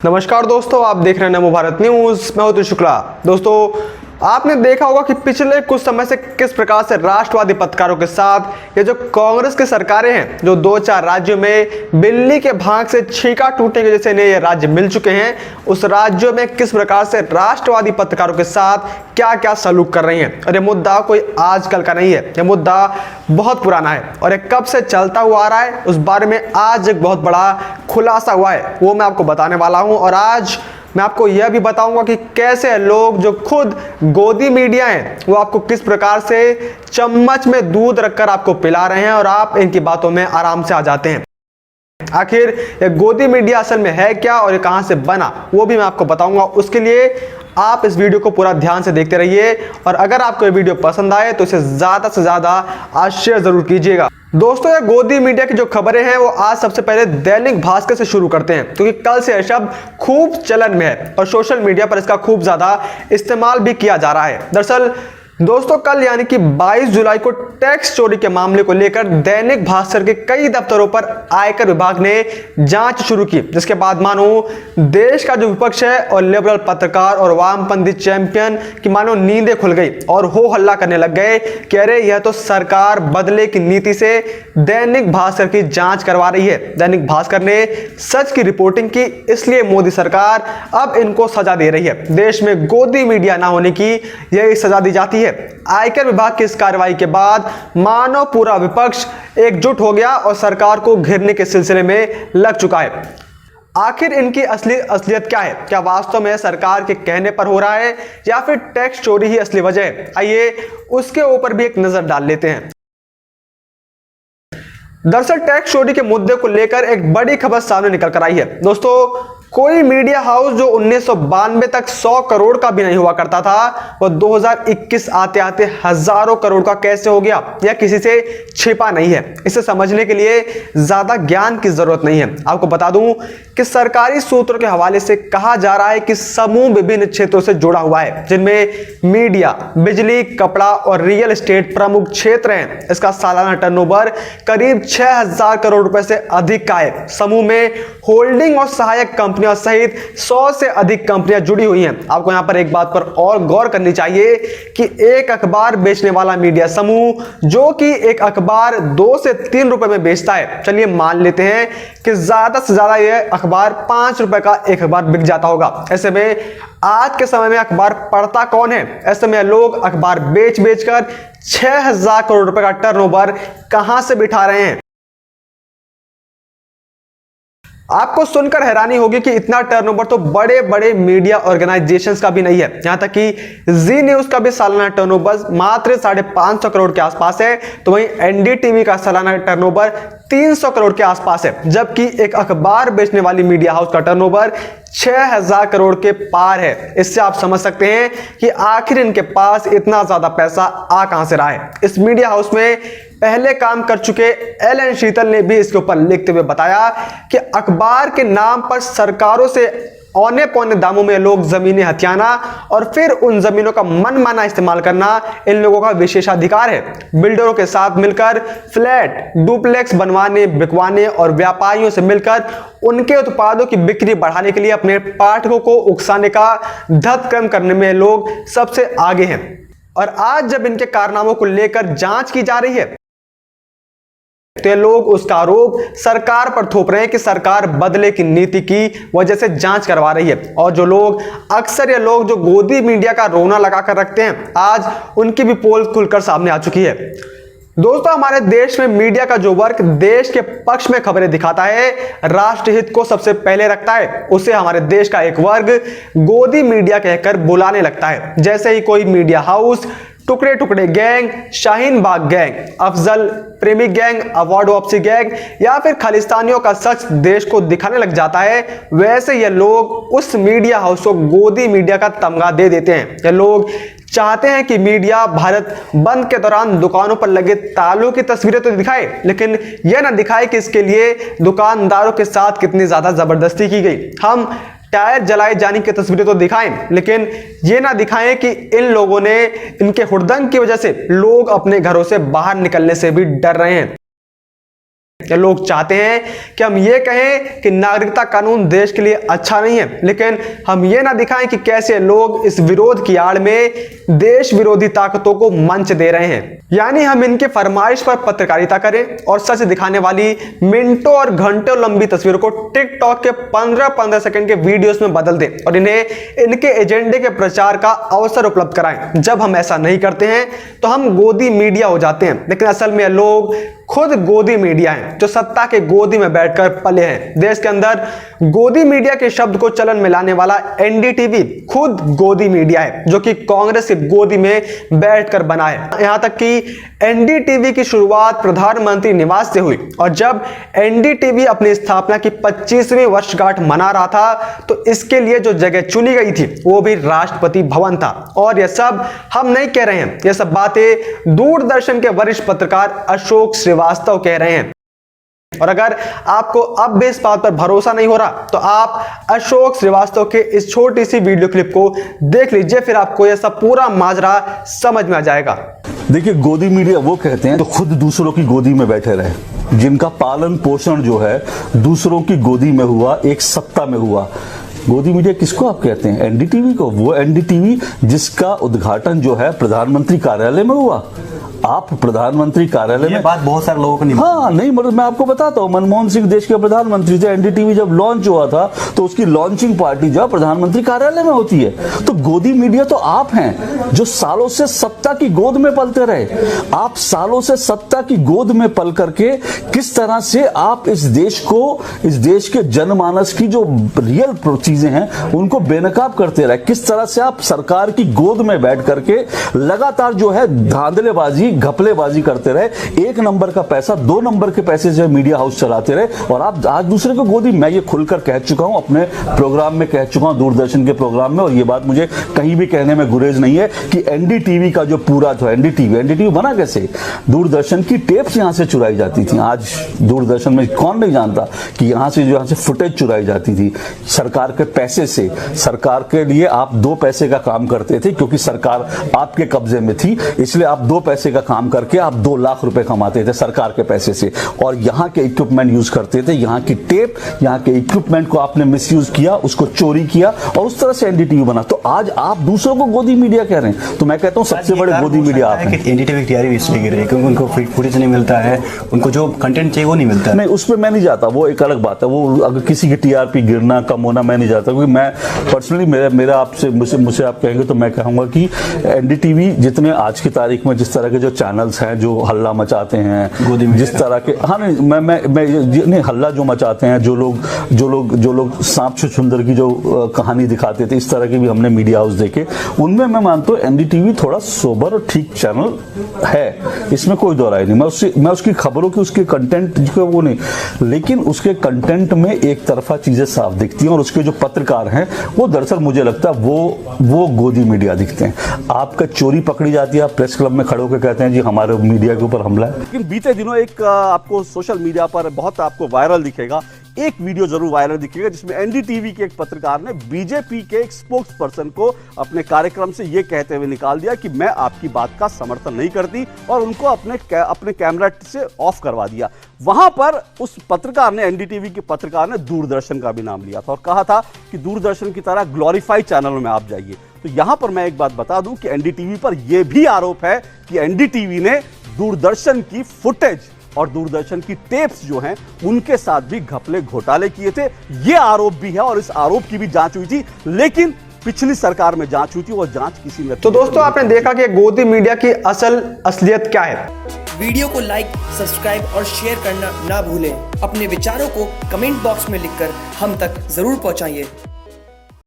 नमस्कार दोस्तों, आप देख रहे हैं नमो भारत न्यूज। मैं हूं शुक्ला। दोस्तों, आपने देखा होगा कि पिछले कुछ समय से किस प्रकार से राष्ट्रवादी पत्रकारों के साथ ये जो कांग्रेस की सरकारें हैं, जो 2-4 राज्यों में बिल्ली के भाग से छींका टूटने के जैसे इन्हें ये राज्य मिल चुके हैं, उस राज्यों में किस प्रकार से राष्ट्रवादी पत्रकारों के साथ क्या क्या सलूक कर रही हैं। और ये मुद्दा कोई आजकल का नहीं है, यह मुद्दा बहुत पुराना है और ये कब से चलता हुआ आ रहा है, उस बारे में आज एक बहुत बड़ा खुलासा हुआ है, वो मैं आपको बताने वाला हूं। और आज मैं आपको यह भी बताऊंगा कि कैसे लोग जो खुद गोदी मीडिया हैं, वो आपको किस प्रकार से चम्मच में दूध रखकर आपको पिला रहे हैं और आप इनकी बातों में आराम से आ जाते हैं। आखिर ये गोदी मीडिया असल में है क्या और ये कहां से बना, वो भी मैं आपको बताऊंगा। उसके लिए आप इस वीडियो को पूरा ध्यान से देखते रहिए और अगर आपको ये वीडियो पसंद आए तो इसे ज्यादा से ज्यादा शेयर जरूर कीजिएगा। दोस्तों, ये गोदी मीडिया की जो खबरें हैं वो आज सबसे पहले दैनिक भास्कर से शुरू करते हैं, क्योंकि कल से यह शब्द खूब चलन में है और सोशल मीडिया पर इसका खूब ज्यादा इस्तेमाल भी किया जा रहा है। दरअसल दोस्तों, कल यानी कि 22 जुलाई को टैक्स चोरी के मामले को लेकर दैनिक भास्कर के कई दफ्तरों पर आयकर विभाग ने जांच शुरू की, जिसके बाद मानो देश का जो विपक्ष है और लिबरल पत्रकार और वामपंथी चैंपियन की मानो नींदें खुल गई और हो हल्ला करने लग गए कि अरे यह तो सरकार बदले की नीति से दैनिक भास्कर की जांच करवा रही है। दैनिक भास्कर ने सच की रिपोर्टिंग की, इसलिए मोदी सरकार अब इनको सजा दे रही है। देश में गोदी मीडिया ना होने की यही सजा दी जाती है। आयकर विभाग की इस कार्रवाई के बाद मानो पूरा विपक्ष एकजुट हो गया और सरकार को घेरने के सिलसिले में लग चुका है। आखिर इनकी असलियत क्या है? क्या वास्तव में सरकार के कहने पर हो रहा है या फिर टैक्स चोरी ही असली वजह है? आइए उसके ऊपर भी एक नजर डाल लेते हैं। दरअसल टैक्स चोरी के मुद्दे को लेकर एक बड़ी खबर सामने निकल कर आई है। दोस्तों, कोई मीडिया हाउस जो 1992 तक 100 करोड़ का भी नहीं हुआ करता था, वो 2021 आते आते हजारों करोड़ का कैसे हो गया, यह किसी से छिपा नहीं है। इसे समझने के लिए ज्यादा ज्ञान की जरूरत नहीं है। आपको बता दूं कि सरकारी सूत्रों के हवाले से कहा जा रहा है कि समूह विभिन्न क्षेत्रों से जुड़ा हुआ है, जिनमें मीडिया, बिजली, कपड़ा और रियल एस्टेट प्रमुख क्षेत्र हैं। इसका सालाना टर्नओवर करीब 6000 करोड़ रुपए से अधिक का है। समूह में होल्डिंग और सहायक कंपनियां सहित 100 से अधिक कंपनियां जुड़ी हुई हैं। आपको यहां पर एक बात पर और गौर करनी चाहिए कि एक अखबार बेचने वाला मीडिया समूह जो कि एक अखबार 2 से 3 रुपए में बेचता है, चलिए मान लेते हैं कि ज्यादा से ज्यादा यह अखबार 5 रुपए का एक अखबार बिक जाता होगा। ऐसे में आज के समय में अखबार पढ़ता कौन है? ऐसे में लोग अखबार बेच बेचकर 6000 करोड़ रुपए का टर्नओवर कहां से बिठा रहे हैं। आपको सुनकर हैरानी होगी कि इतना टर्नओवर तो बड़े बड़े मीडिया ऑर्गेनाइजेशंस का भी नहीं है। यहां तक कि जी न्यूज का भी सालाना टर्नओवर मात्र 550 करोड़ के आसपास है, तो वहीं एनडीटीवी का सालाना टर्नओवर 300 करोड़ के आसपास है, जबकि एक अखबार बेचने वाली मीडिया हाउस का टर्नओवर 6000 करोड़ के पार है। इससे आप समझ सकते हैं कि आखिर इनके पास इतना ज्यादा पैसा आ कहां से रहा है। इस मीडिया हाउस में पहले काम कर चुके एल शीतल ने भी इसके ऊपर लिखते हुए बताया कि अखबार के नाम पर सरकारों से औने पौने दामों में लोग जमीनें हथियाना और फिर उन जमीनों का मनमाना इस्तेमाल करना इन लोगों का विशेषाधिकार है। बिल्डरों के साथ मिलकर फ्लैट, डुप्लेक्स बनवाने, बिकवाने और व्यापारियों से मिलकर उनके उत्पादों की बिक्री बढ़ाने के लिए अपने पाठकों को उकसाने का धत्क्रम करने में लोग सबसे आगे हैं। और आज जब इनके कारनामों को लेकर जांच की जा रही है तो लोग उसका आरोप सरकार पर थोप रहे हैं कि सरकार बदले की नीति की वजह से जांच करवा रही है। और जो लोग अक्सर ये लोग जो गोदी मीडिया का रोना लगाकर रखते हैं, आज उनकी भी पोल खुलकर सामने आ चुकी है। दोस्तों, हमारे देश में मीडिया का जो वर्ग देश के पक्ष में खबरें दिखाता है, राष्ट्र हित को सबसे पहले रखता है, उसे हमारे देश का एक वर्ग गोदी मीडिया कहकर बुलाने लगता है। जैसे ही कोई मीडिया हाउस टुकड़े टुकड़े गैंग, शाहीन बाग गैंग, अफजल प्रेमी गैंग, अवार्ड वापसी गैंग या फिर खालिस्तानियों का सच देश को दिखाने लग जाता है, वैसे ये लोग उस मीडिया हाउस को गोदी मीडिया का तमगा दे देते हैं। ये लोग चाहते हैं कि मीडिया भारत बंद के दौरान दुकानों पर लगे तालों की तस्वीरें तो दिखाए, लेकिन यह ना दिखाए कि इसके लिए दुकानदारों के साथ कितनी ज्यादा जबरदस्ती की गई। हम टायर जलाए जाने की तस्वीरें तो दिखाएं, लेकिन ये ना दिखाएं कि इन लोगों ने, इनके हुड़दंग की वजह से लोग अपने घरों से बाहर निकलने से भी डर रहे हैं। लोग चाहते हैं कि हम ये कहें कि नागरिकता कानून देश के लिए अच्छा नहीं है, लेकिन हम ये ना दिखाएं कि कैसे लोग इस विरोध की आड़ में देश विरोधी ताकतों को मंच दे रहे हैं। यानी हम इनके फरमाइश पर पत्रकारिता करें और सच दिखाने वाली मिनटों और घंटों लंबी तस्वीरों को टिकटॉक के 15-15 सेकंड के वीडियोस में बदल दें और इन्हें इनके एजेंडे के प्रचार का अवसर उपलब्ध कराएं। जब हम ऐसा नहीं करते हैं तो हम गोदी मीडिया हो जाते हैं, लेकिन असल में लोग खुद गोदी मीडिया हैं जो सत्ता के गोदी में बैठकर पले हैं। देश के अंदर गोदी मीडिया के शब्द को चलन में लाने वाला एनडीटीवी खुद गोदी मीडिया है जो कि कांग्रेस के गोदी में बैठकर बना है। यहां तक कि एनडीटीवी की शुरुआत प्रधानमंत्री निवास से हुई और जब एनडीटीवी अपनी स्थापना की 25वीं वर्षगांठ मना रहा था तो इसके लिए जो जगह चुनी गई थी वो भी राष्ट्रपति भवन था। और यह सब हम नहीं कह रहे हैं, यह सब बातें दूरदर्शन के वरिष्ठ पत्रकार अशोक श्रीवास्तव कह रहे हैं। और अगर आपको अब भी इस बात पर भरोसा नहीं हो रहा तो आप अशोक श्रीवास्तव के इस छोटी सी वीडियो क्लिप को देख लीजिए, फिर आपको यह सब पूरा माजरा समझ में आ जाएगा। देखिए, गोदी मीडिया वो कहते हैं तो खुद दूसरों की गोदी में बैठे रहे, जिनका पालन पोषण जो है दूसरों की गोदी में हुआ, एक सत्ता में हुआ। गोदी मीडिया किसको आप कहते हैं? एनडीटीवी को। वो एनडीटीवी जिसका उद्घाटन जो है प्रधानमंत्री कार्यालय में हुआ। आप प्रधानमंत्री कार्यालय में, बात बहुत सारे लोगों को नहीं, हाँ नहीं, मतलब मैं आपको बताता हूँ, मनमोहन सिंह देश के प्रधानमंत्री थे। एनडीटीवी जब लॉन्च हुआ था तो उसकी लॉन्चिंग पार्टी जो प्रधानमंत्री कार्यालय में होती है। तो गोदी मीडिया तो आप हैं जो सालों से सत्ता की गोद में पलते रहे। आप सालों से सत्ता की गोद में पल करके किस तरह से आप इस देश को, इस देश के जनमानस की जो रियल चीजें हैं उनको बेनकाब करते रहे। किस तरह से आप सरकार की गोद में बैठ करके लगातार जो है धांधलेबाजी, घपलेबाजी करते रहे। एक नंबर का पैसा, 2 नंबर के पैसे से मीडिया हाउस चलाते रहे और आप आज दूसरे को गोदी। मैं ये खुलकर कह चुका हूं, अपने प्रोग्राम में कह चुका हूं, दूरदर्शन के प्रोग्राम में, और ये बात मुझे कहीं भी कहने में गुरेज नहीं है कि एनडीटीवी का जो पूरा था, एनडीटीवी बना कैसे? दूरदर्शन की टेप्स यहां से चुराई जाती थी। आज दूरदर्शन में कौन नहीं जानता कि यहां से फुटेज चुराई जाती थी सरकार के पैसे से। सरकार के लिए आप 2 पैसे का काम करते थे क्योंकि सरकार आपके कब्जे में थी, इसलिए आप 2 पैसे का काम करके आप 2 लाख रुपए कमाते थे सरकार के पैसे से और यहां के इक्विपमेंट यूज करते थे। यहां की टेप, यहां के इक्विपमेंट को आपने मिसयूज किया, उसको चोरी किया और उस तरह से एनडीटीवी बना। तो आज आप दूसरों को गोदी मीडिया कह रहे हैं, तो मैं कहता हूं सबसे बड़े गोदी मीडिया आप हैं। एनडीटीवी की तैयारी इसलिए गिर रही है क्योंकि उनको फुटेज नहीं मिलता है, उनको जो कंटेंट चाहिए वो नहीं मिलता है। नहीं, उस पर मैं नहीं जाता, वो एक अलग बात है। वो अगर किसी की टीआरपी गिरना कम होना मैं नहीं जाता, क्योंकि मैं पर्सनली मेरा आपसे मुझसे आप कहेंगे तो मैं कहूंगा कि एनडीटीवी जितने आज की तारीख में जिस तरह के जो चैनल्स हैं जो हल्ला मचाते हैं, जिस तरह के, हाँ नहीं, मैं हल्ला जो मचाते हैं, जो लोग सांप छुछुंदर की जो कहानी दिखाते थे, इस तरह के भी हमने मीडिया हाउस देखे, उनमें मैं मानता हूँ एनडीटीवी थोड़ा सोबर और ठीक चैनल है, इसमें कोई दो राय नहीं। मैं उसकी खबरों की, उसके कंटेंट को वो नहीं, लेकिन उसके कंटेंट में एक तरफा चीजें साफ दिखती हैं और उसके जो पत्रकार हैं वो दरअसल मुझे लगता है वो गोदी मीडिया दिखते हैं। आपका चोरी पकड़ी जाती है, आप प्रेस क्लब में खड़े होकर कहते हैं जी हमारे मीडिया के ऊपर हमला है। लेकिन बीते दिनों एक आपको सोशल मीडिया पर बहुत आपको वायरल दिखेगा, एक वीडियो जरूर वायरल दिखेगा जिसमें एनडीटीवी के एक पत्रकार ने बीजेपी के एक स्पोक्स पर्सन को अपने कार्यक्रम से यह कहते हुए निकाल दिया कि मैं आपकी बात का समर्थन नहीं करती और उनको अपने कैमरा से ऑफ करवा दिया। वहां पर उस पत्रकार ने, एनडीटीवी के पत्रकार ने दूरदर्शन का भी नाम लिया था और कहा था कि दूरदर्शन की तरह ग्लोरीफाइड चैनलों में आप जाइए। तो यहां पर मैं एक बात बता दूं कि एनडीटीवी पर यह भी आरोप है कि एनडीटीवी ने दूरदर्शन की फुटेज और दूरदर्शन की टेप्स जो हैं उनके साथ भी घपले घोटाले किए थे। यह आरोप भी है और इस आरोप की भी जांच हुई थी, लेकिन पिछली सरकार में जांच हुई थी, वो जांच किसी ने। तो दोस्तों, आपने देखा कि गोदी मीडिया की असलियत क्या है। वीडियो को लाइक, सब्सक्राइब और शेयर करना ना भूलें। अपने विचारों को कमेंट बॉक्स में लिखकर हम तक जरूर पहुंचाइए।